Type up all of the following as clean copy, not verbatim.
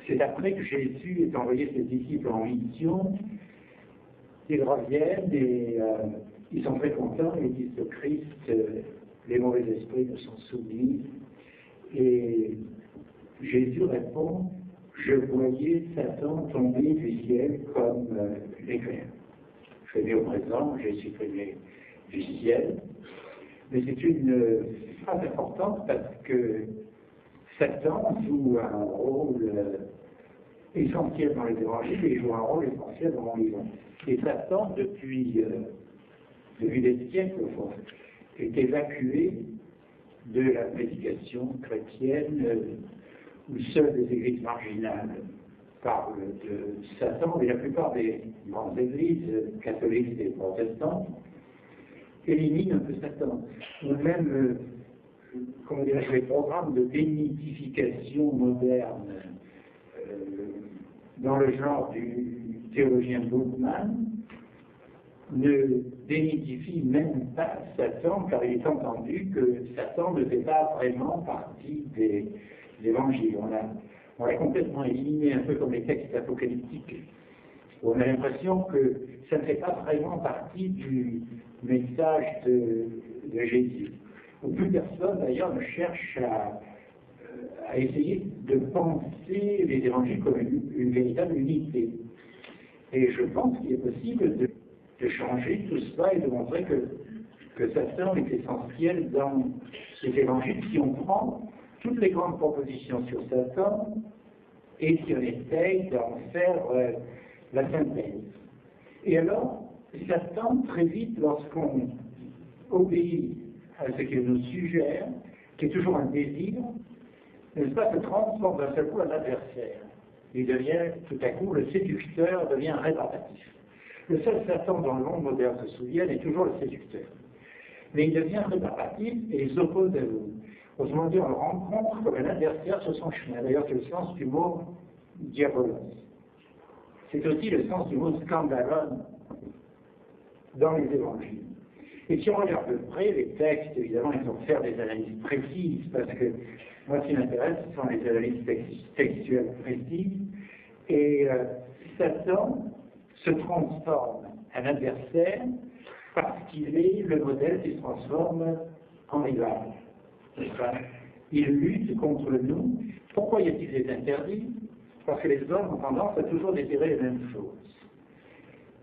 C'est après que Jésus ait envoyé ses disciples en mission, ils reviennent et ils sont très contents, ils disent au Christ, les mauvais esprits nous sont soumis. Et Jésus répond, je voyais Satan tomber du ciel comme l'éclair. Je vais au présent, Jésus tombé du ciel. Mais c'est une phrase importante parce que Satan joue un rôle essentiel dans les évangiles et joue un rôle essentiel dans mon livre. Et Satan, depuis des siècles, au fond, est évacué de la prédication chrétienne où seules les églises marginales parlent de Satan, mais la plupart des grandes églises catholiques et protestantes éliminent un peu Satan. Ou même, comment dirais-je, les programmes de démythification moderne dans le genre du théologien Bultmann ne démythifie même pas Satan, car il est entendu que Satan ne fait pas vraiment partie des évangiles. On l'a complètement éliminé, un peu comme les textes apocalyptiques. On a l'impression que ça ne fait pas vraiment partie du message de Jésus. Ou plus personne, d'ailleurs, ne cherche à essayer de penser les évangiles comme une véritable unité. Et je pense qu'il est possible de changer tout cela et de montrer que Satan est essentiel dans les évangiles si on prend toutes les grandes propositions sur Satan et si on essaye d'en faire la synthèse. Et alors, Satan, très vite, lorsqu'on obéit à ce qu'il nous suggère, qui est toujours un désir, n'est-ce pas, se transforme d'un seul coup en adversaire. Il devient, tout à coup, le séducteur devient rébarbatif. Le seul Satan dans le monde moderne se souvienne est toujours le séducteur. Mais il devient rébarbatif et il s'oppose à vous. Autrement dit, on le rencontre comme un adversaire sur son chemin. D'ailleurs, c'est le sens du mot diabolos. C'est aussi le sens du mot scandalon dans les évangiles. Et si on regarde de près les textes, évidemment, il faut faire des analyses précises, parce que moi, ce qui m'intéresse, ce sont les analyses textuelles précises. Et Satan se transforme en adversaire parce qu'il est le modèle qui se transforme en rival. Il lutte contre nous. Pourquoi y a-t-il des interdits? Parce que les hommes ont tendance à toujours désirer les mêmes choses.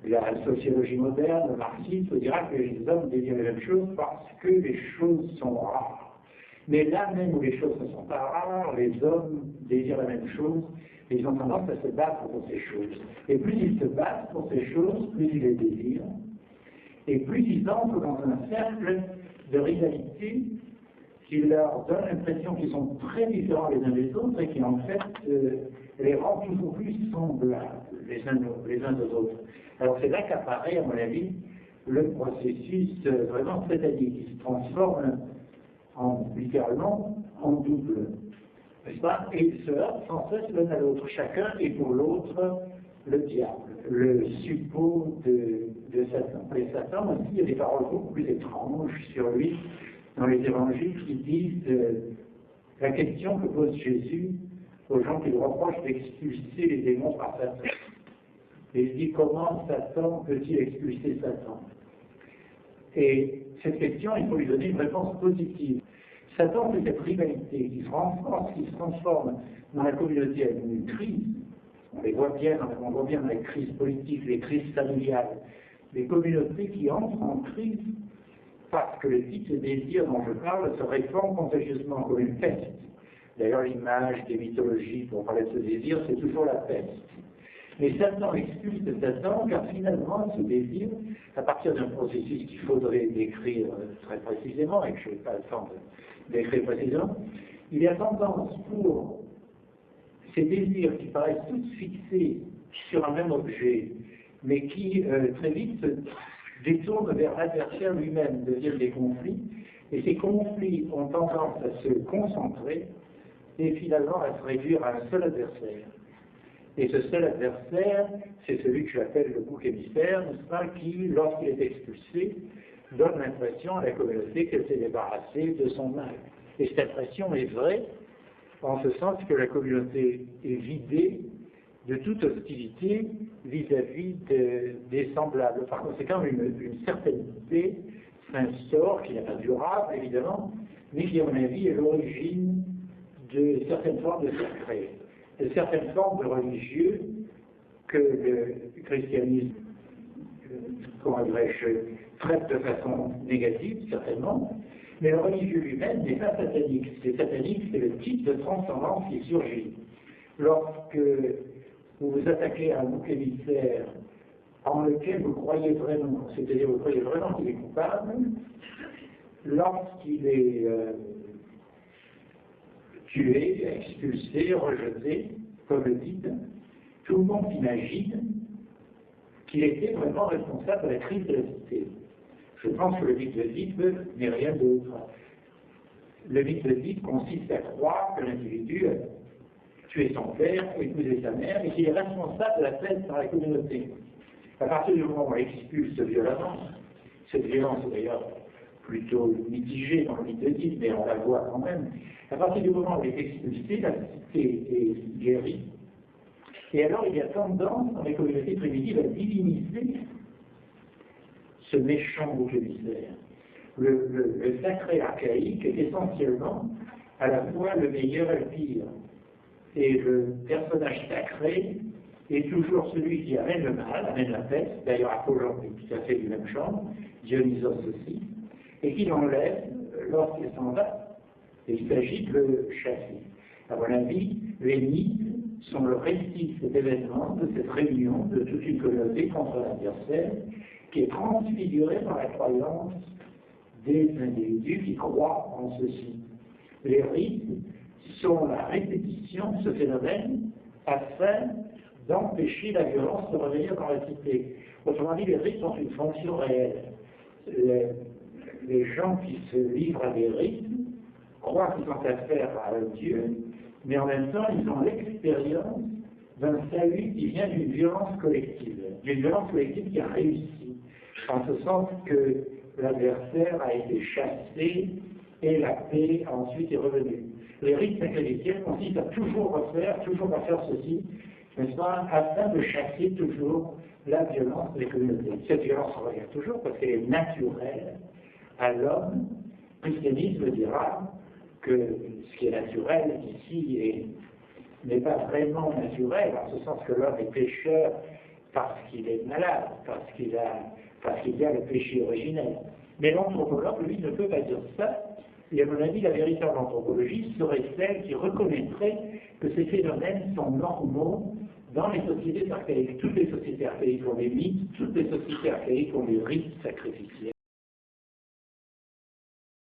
La sociologie moderne, le marxisme, vous dira que les hommes désirent les mêmes choses parce que les choses sont rares. Mais là même où les choses ne sont pas rares, les hommes désirent la même chose et ils ont tendance à se battre pour ces choses. Et plus ils se battent pour ces choses, plus ils les désirent. Et plus ils entrent dans un cercle de rivalité qui leur donne l'impression qu'ils sont très différents les uns des autres et qui en fait les rend toujours plus semblables les uns aux autres. Alors c'est là qu'apparaît, à mon avis, le processus vraiment c'est-à-dire qui se transforme littéralement en double, n'est-ce pas? Et ils se heurtent sans cesse l'un à l'autre. Chacun est pour l'autre le diable, le suppôt de Satan. Et Satan aussi, il y a des paroles beaucoup plus étranges sur lui dans les évangiles qui disent la question que pose Jésus aux gens qui lui reprochent d'expulser les démons par Satan. Et il dit comment Satan peut-il expulser Satan? Et cette question, il faut lui donner une réponse positive. Satan fait cette rivalité qui se renforce, qui se transforme dans la communauté avec une crise. On voit bien dans les crises politiques, les crises familiales, les communautés qui entrent en crise parce que le type de désir dont je parle se répand contagieusement comme une peste. D'ailleurs, l'image des mythologies pour parler de ce désir, c'est toujours la peste. Mais Satan expulse de Satan, car finalement, ce désir, à partir d'un processus qu'il faudrait décrire très précisément, et que je n'ai pas le temps de décrire précisément, il y a tendance pour ces désirs qui paraissent tous fixés sur un même objet, mais qui très vite se détournent vers l'adversaire lui-même, deviennent des conflits, et ces conflits ont tendance à se concentrer et finalement à se réduire à un seul adversaire. Et ce seul adversaire, c'est celui que j'appelle le bouc émissaire, n'est-ce pas, qui, lorsqu'il est expulsé, donne l'impression à la communauté qu'elle s'est débarrassée de son mal. Et cette impression est vraie en ce sens que la communauté est vidée de toute hostilité vis-à-vis des semblables. Par conséquent, une certaine paix s'instaure, qui n'est pas durable, évidemment, mais qui, à mon avis, est l'origine de certaines formes de secret, de certaines formes de religieux que le christianisme, comment dirais-je, traite de façon négative, certainement, mais le religieux lui-même n'est pas satanique. C'est satanique, c'est le type de transcendance qui surgit. Lorsque vous vous attaquez à un bouc émissaire en lequel vous croyez vraiment, c'est-à-dire vous croyez vraiment qu'il est coupable, lorsqu'il est tué, expulsé, rejeté, comme le dit, tout le monde imagine qu'il était vraiment responsable de la crise de la cité. Je pense que le mythe de Oedipe n'est rien d'autre. Le mythe de Oedipe consiste à croire que l'individu a tué son père, épousé sa mère, et qu'il est responsable de la peste dans la communauté. À partir du moment où on expulse violemment, cette violence est d'ailleurs plutôt mitigée dans le mythe d'Oedipe, mais on la voit quand même, à partir du moment où il est expulsé, la cité est guérie. Et alors il y a tendance dans les communautés primitives à diviniser ce méchant bouc émissaire. Le sacré archaïque est essentiellement à la fois le meilleur et le pire. Et le personnage sacré est toujours celui qui amène le mal, amène la peste. D'ailleurs, Apollon est tout à fait du même genre, Dionysos aussi, et qui l'enlève lorsqu'il s'en va. Et il s'agit de le chasser. À mon avis, les mythes sont le récit de cet événement, de cette réunion de toute une communauté contre l'adversaire, qui est transfigurée par la croyance des individus qui croient en ceci. Les rites sont la répétition de ce phénomène afin d'empêcher la violence de revenir dans la cité. Autrement dit, les rites ont une fonction réelle. Les gens qui se livrent à des rites croient qu'ils ont affaire à un Dieu, mais en même temps, ils ont l'expérience d'un salut qui vient d'une violence collective qui a réussi, en ce sens que l'adversaire a été chassé et la paix ensuite est revenue. Les rites sacrificiels consistent à toujours refaire ceci, n'est-ce pas, afin de chasser toujours la violence des communautés. Cette violence revient toujours parce qu'elle est naturelle à l'homme. Le christianisme dira que ce qui est naturel ici n'est pas vraiment naturel, en ce sens que l'homme est pécheur parce qu'il est malade, parce qu'il y a le péché originel. Mais l'anthropologue, lui, ne peut pas dire ça. Et à mon avis, la véritable anthropologie serait celle qui reconnaîtrait que ces phénomènes sont normaux dans les sociétés archaïques. Toutes les sociétés archaïques ont des mythes, toutes les sociétés archaïques ont des rites sacrificiels.